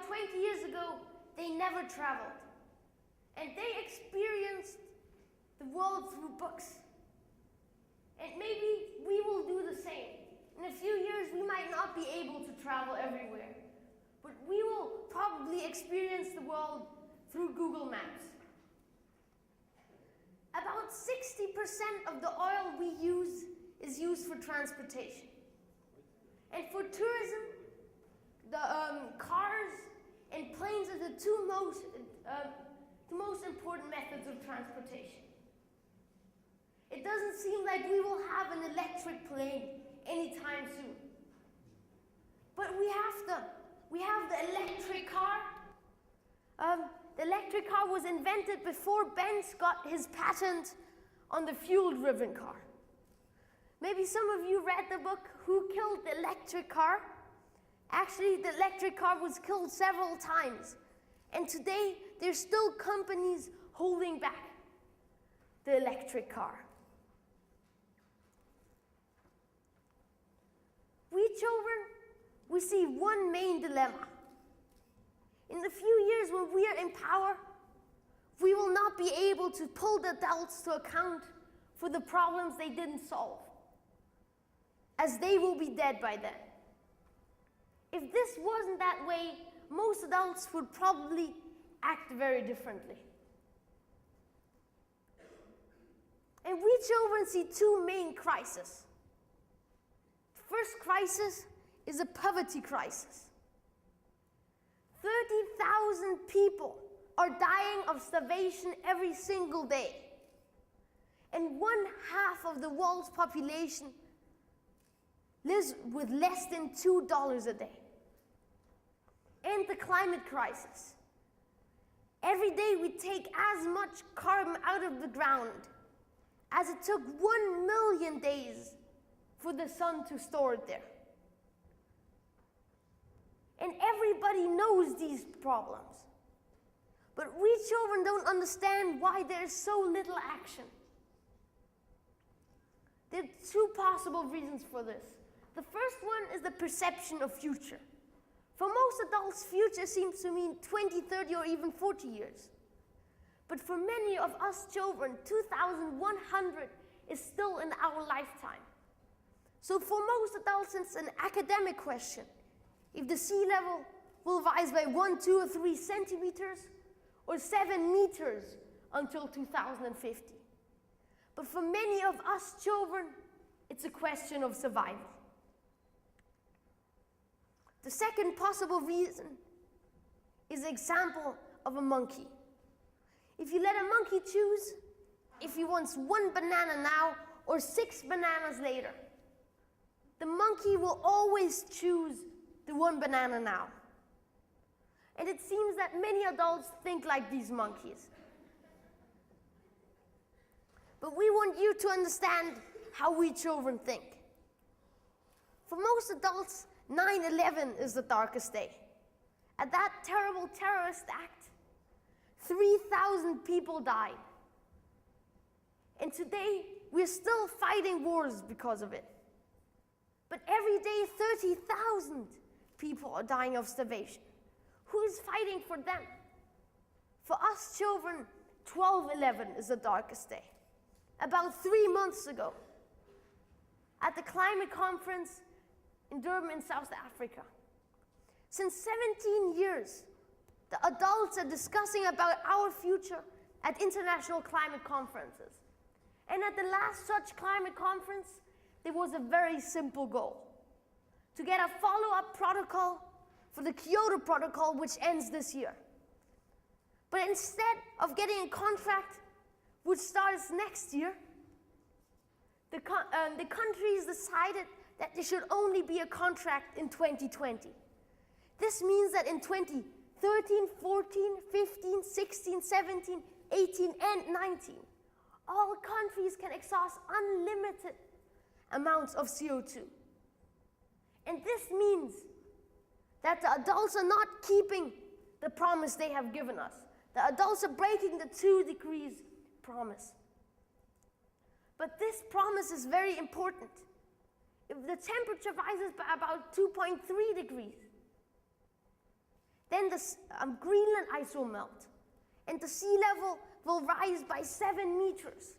about 20 years ago, they never traveled. And they experienced the world through books. And maybe we will do the same. In a few years, we might not be able to travel everywhere. But we will probably experience the world through Google Maps. About 60% of the oil we use is used for transportation. And for tourism, the cars and planes are the two most important methods of transportation. It doesn't seem like we will have an electric plane anytime soon. But we have the electric car. The electric car was invented before Benz got his patent on the fuel-driven car. Maybe some of you read the book, Who Killed the Electric Car? Actually, the electric car was killed several times. And today, there's still companies holding back the electric car. We children, we see one main dilemma. In the few years when we are in power, we will not be able to pull the adults to account for the problems they didn't solve, as they will be dead by then. If this wasn't that way, most adults would probably act very differently. And we children see two main crises. The first crisis is a poverty crisis. 30,000 people are dying of starvation every single day. And 1/2 of the world's population lives with less than $2 a day. And the climate crisis. Every day we take as much carbon out of the ground as it took 1 million days for the sun to store it there. And everybody knows these problems. But we children don't understand why there is so little action. There are two possible reasons for this. The first one is the perception of future. For most adults, future seems to mean 20, 30, or even 40 years. But for many of us children, 2100 is still in our lifetime. So for most adults, it's an academic question. If the sea level will rise by 1, 2, or 3 centimeters, or 7 meters until 2050. But for many of us children, it's a question of survival. The second possible reason is the example of a monkey. If you let a monkey choose if he wants 1 banana now or 6 bananas later, the monkey will always choose the 1 banana now. And it seems that many adults think like these monkeys. But we want you to understand how we children think. For most adults, 9/11 is the darkest day. At that terrible terrorist act, 3,000 people died. And today, we're still fighting wars because of it. But every day, 30,000 people are dying of starvation. Who is fighting for them? For us children, 12/11 is the darkest day. About 3 months ago, at the climate conference in Durban in South Africa. Since 17 years, the adults are discussing about our future at international climate conferences. And at the last such climate conference, there was a very simple goal: to get a follow-up protocol for the Kyoto Protocol, which ends this year. But instead of getting a contract which starts next year, the countries decided that there should only be a contract in 2020. This means that in 2013, 14, 15, 16, 17, 18, and 19, all countries can exhaust unlimited amounts of CO2. And this means that the adults are not keeping the promise they have given us. The adults are breaking the 2 degrees promise. But this promise is very important. If the temperature rises by about 2.3 degrees, then the Greenland ice will melt, and the sea level will rise by 7 meters.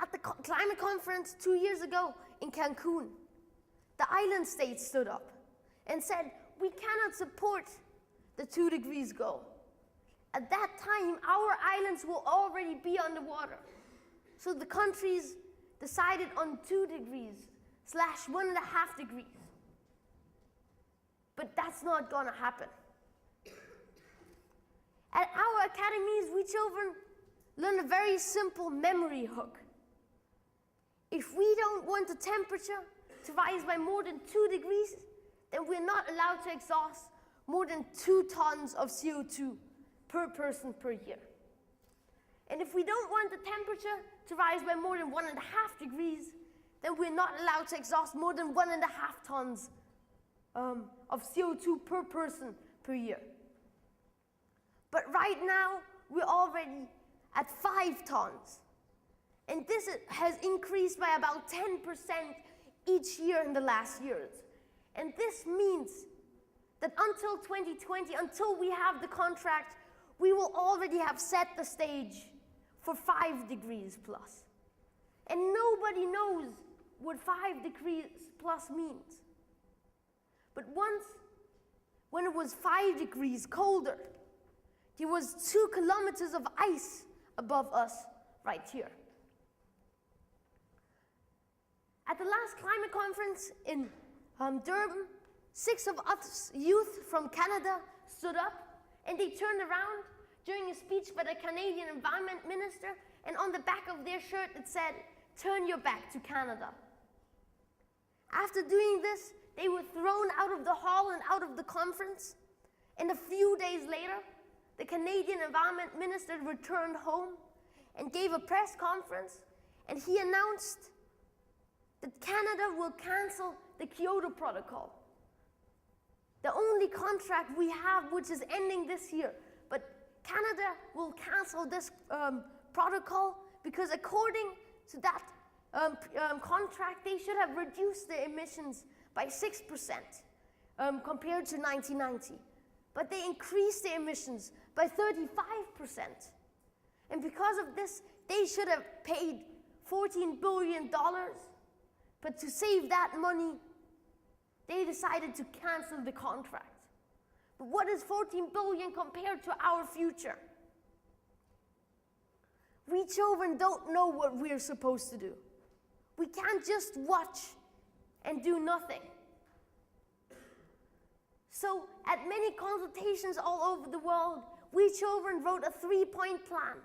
At the climate conference 2 years ago in Cancun, the island states stood up and said, we cannot support the 2 degrees goal. At that time, our islands will already be underwater. So the countries decided on 2 degrees / 1.5 degrees. But that's not gonna happen. At our academies, we children learn a very simple memory hook. If we don't want the temperature to rise by more than 2 degrees, then we're not allowed to exhaust more than 2 tons of CO2 per person per year. And if we don't want the temperature to rise by more than 1.5 degrees, then we're not allowed to exhaust more than 1.5 tons of CO2 per person per year. But right now, we're already at 5 tons. And this has increased by about 10% each year in the last years. And this means that until 2020, until we have the contract, we will already have set the stage for 5 degrees plus. And nobody knows what 5 degrees plus means. But once, when it was 5 degrees colder, there was 2 kilometers of ice above us right here. At the last climate conference in Durban, 6 of us youth from Canada stood up and they turned around during a speech by the Canadian Environment Minister, and on the back of their shirt it said, "Turn your back to Canada." After doing this, they were thrown out of the hall and out of the conference, and a few days later, the Canadian Environment Minister returned home and gave a press conference, and he announced that Canada will cancel the Kyoto Protocol, the only contract we have which is ending this year. But Canada will cancel this protocol because according to that contract, they should have reduced their emissions by 6% compared to 1990. But they increased their emissions by 35%. And because of this, they should have paid $14 billion. But to save that money, they decided to cancel the contract. But what is 14 billion compared to our future? We children don't know what we're supposed to do. We can't just watch and do nothing. So at many consultations all over the world, we children wrote a 3-point plan,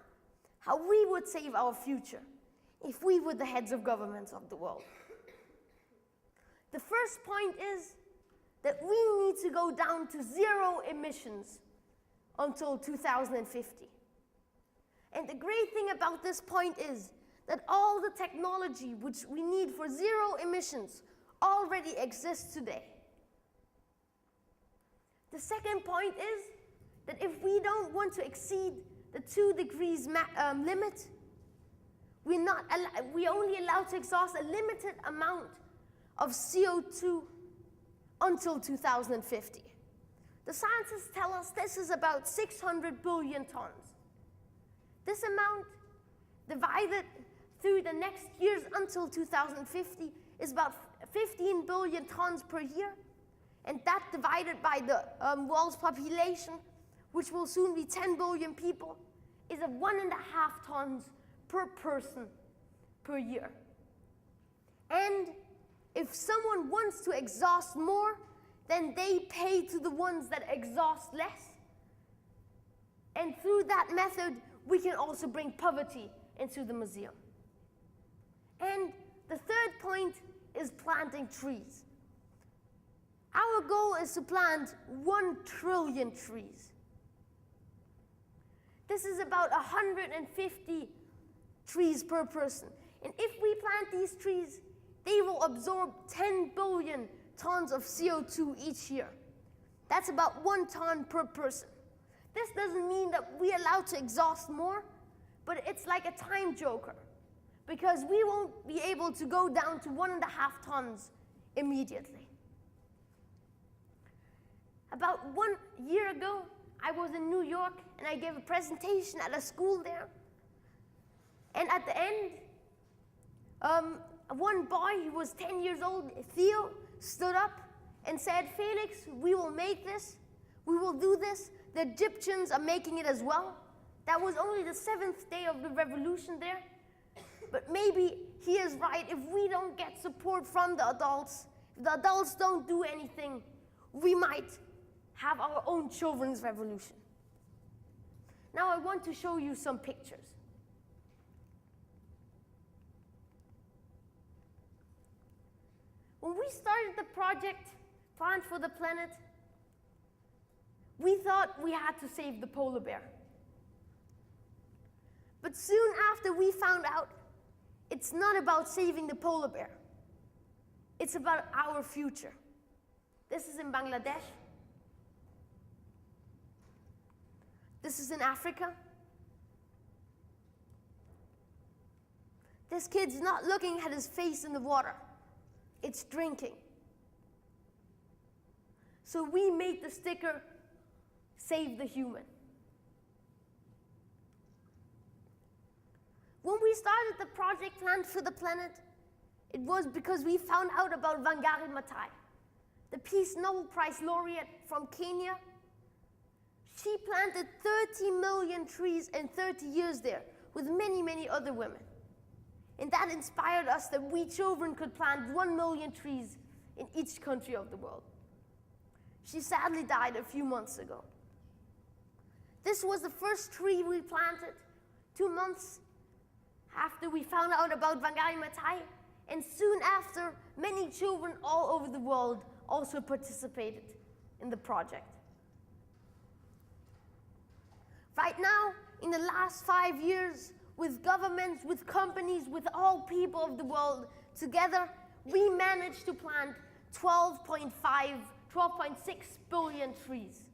how we would save our future if we were the heads of governments of the world. The first point is that we need to go down to 0 emissions until 2050. And the great thing about this point is that all the technology which we need for 0 emissions already exists today. The second point is that if we don't want to exceed the 2 degrees limit, we only allowed to exhaust a limited amount of CO2 until 2050. The scientists tell us this is about 600 billion tons. This amount divided through the next years until 2050 is about 15 billion tons per year, and that divided by the world's population, which will soon be 10 billion people, is 1.5 tons per person per year. And if someone wants to exhaust more, then they pay to the ones that exhaust less. And through that method, we can also bring poverty into the museum. And the third point is planting trees. Our goal is to plant 1 trillion trees. This is about 150 trees per person. And if we plant these trees, they will absorb 10 billion tons of CO2 each year. That's about 1 ton per person. This doesn't mean that we're allowed to exhaust more, but it's like a time joker, because we won't be able to go down to 1.5 tons immediately. About 1 year ago, I was in New York and I gave a presentation at a school there. And at the end, one boy who was 10 years old, Theo, stood up and said, "Felix, we will make this. We will do this. The Egyptians are making it as well." That was only the 7th day of the revolution there. But maybe he is right. If we don't get support from the adults, if the adults don't do anything, we might have our own children's revolution. Now I want to show you some pictures. When we started the project, Plan for the Planet, we thought we had to save the polar bear. But soon after we found out it's not about saving the polar bear. It's about our future. This is in Bangladesh. This is in Africa. This kid's not looking at his face in the water. It's drinking. So we made the sticker, "Save the Human." When we started the project Plan for the Planet, it was because we found out about Wangari Maathai, the Peace Nobel Prize laureate from Kenya. She planted 30 million trees in 30 years there with many, many other women. And that inspired us that we children could plant 1 million trees in each country of the world. She sadly died a few months ago. This was the first tree we planted 2 months after we found out about Wangari Maathai, and soon after, many children all over the world also participated in the project. Right now, in the last 5 years, with governments, with companies, with all people of the world together, we managed to plant 12.6 billion trees.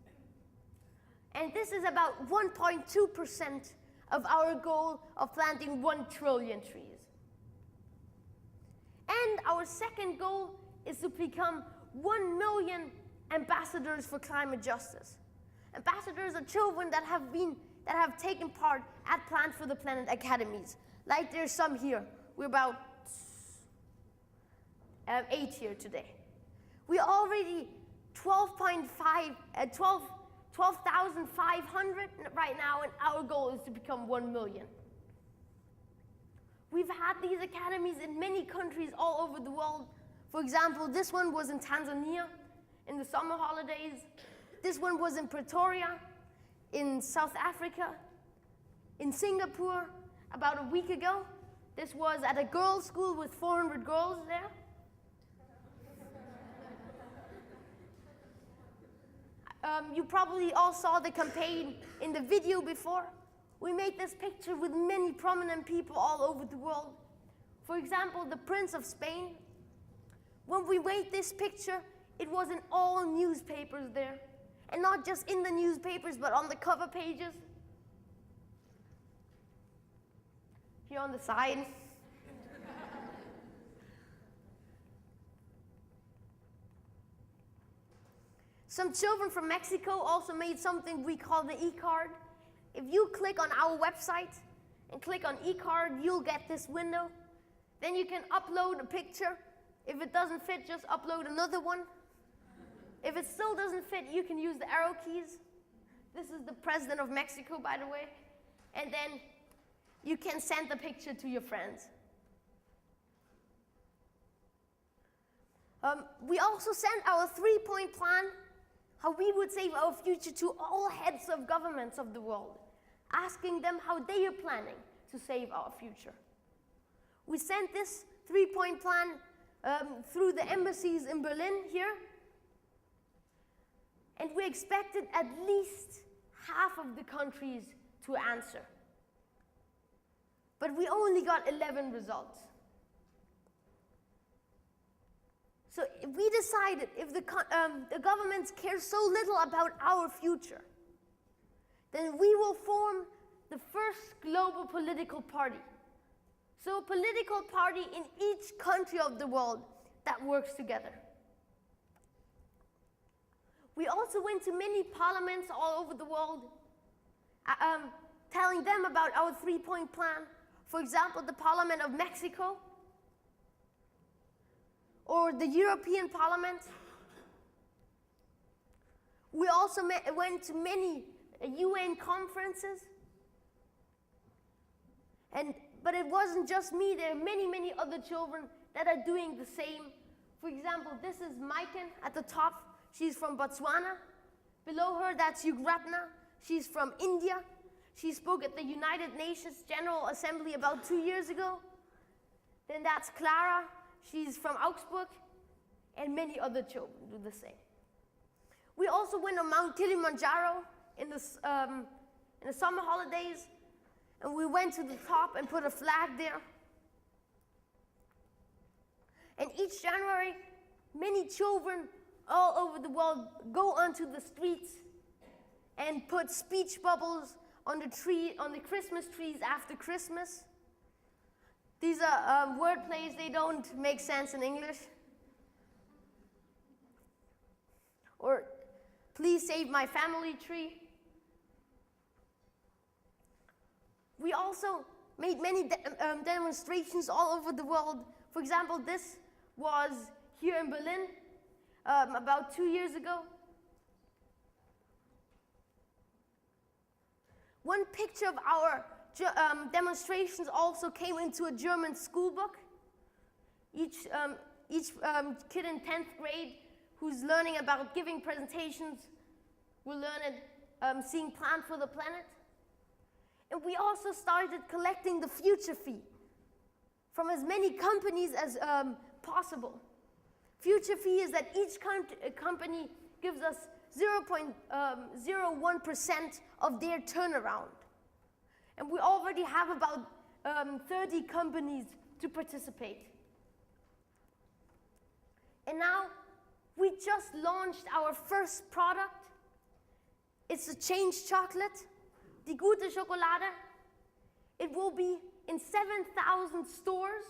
And this is about 1.2% of our goal of planting 1 trillion trees. And our second goal is to become 1 million ambassadors for climate justice. Ambassadors are children that have taken part at Plan for the Planet academies. Like there's some here. We're about 8 here today. We're already 12,500 right now, and our goal is to become 1 million. We've had these academies in many countries all over the world. For example, this one was in Tanzania in the summer holidays. This one was in Pretoria, in South Africa, in Singapore about a week ago. This was at a girls' school with 400 girls there. You probably all saw the campaign in the video before. We made this picture with many prominent people all over the world. For example, the Prince of Spain. When we made this picture, it was in all newspapers there. And not just in the newspapers, but on the cover pages. Here on the side. Some children from Mexico also made something we call the e-card. If you click on our website and click on e-card, you'll get this window. Then you can upload a picture. If it doesn't fit, just upload another one. If it still doesn't fit, you can use the arrow keys. This is the president of Mexico, by the way. And then you can send the picture to your friends. We also sent our 3-point plan, how we would save our future, to all heads of governments of the world, asking them how they are planning to save our future. We sent this 3-point plan through the embassies in Berlin here, and we expected at least half of the countries to answer. But we only got 11 results. So we decided if the governments care so little about our future, then we will form the first global political party. So a political party in each country of the world that works together. We We also went to many parliaments all over the world, telling them about our 3-point plan. For example, the Parliament of Mexico, or the European Parliament. We also went to many UN conferences. But it wasn't just me, there are many, many other children that are doing the same. For example, this is Maiken at the top. She's from Botswana. Below her, that's Yugratna. She's from India. She spoke at the United Nations General Assembly about 2 years ago. Then that's Clara. She's from Augsburg. And many other children do the same. We also went on Mount Kilimanjaro in the summer holidays. And we went to the top and put a flag there. And each January, many children all over the world go onto the streets and put speech bubbles on the Christmas trees after Christmas. These are word plays, they don't make sense in English. Or, please save my family tree. We also made many demonstrations all over the world. For example, this was here in Berlin about 2 years ago. One picture of our demonstrations also came into a German school book. Each kid in 10th grade who's learning about giving presentations will learn it, seeing Plan for the Planet. And we also started collecting the future fee from as many companies as possible. Future fee is that each company gives us 0.01% of their turnaround. And we already have about 30 companies to participate. And now we just launched our first product. It's a change chocolate, Die Gute Schokolade. It will be in 7,000 stores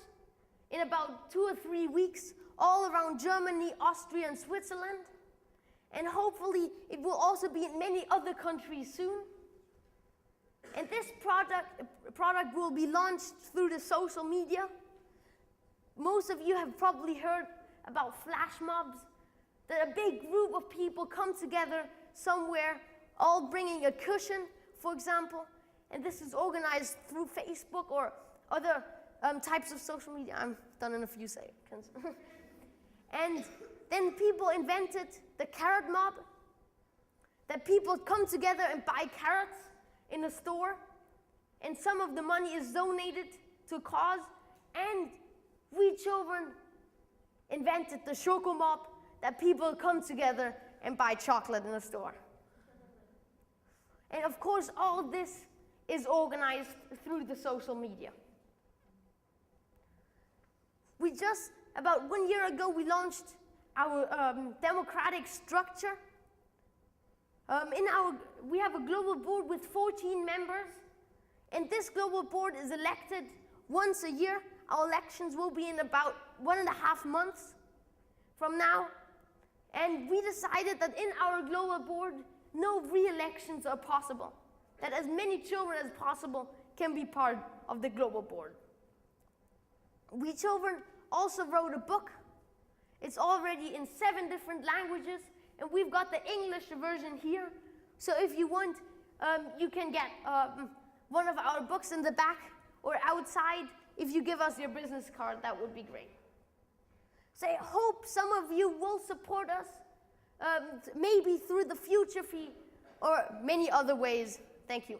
in about 2 or 3 weeks, all around Germany, Austria, and Switzerland. And hopefully, it will also be in many other countries soon. And this product will be launched through the social media. Most of you have probably heard about flash mobs, that a big group of people come together somewhere, all bringing a cushion, for example. And this is organized through Facebook or other types of social media. I'm done in a few seconds. And then people invented the carrot mob, that people come together and buy carrots in a store, and some of the money is donated to a cause. And we children invented the Choco Mob, that people come together and buy chocolate in a store. And of course, all this is organized through the social media. About 1 year ago, we launched our democratic structure. We have a global board with 14 members, and this global board is elected once a year. Our elections will be in about 1.5 months from now. And we decided that in our global board, no re-elections are possible, that as many children as possible can be part of the global board. We children also wrote a book. It's already in 7 different languages, and we've got the English version here. So if you want, you can get one of our books in the back or outside. If you give us your business card, that would be great. So I hope some of you will support us, maybe through the future fee or many other ways. Thank you.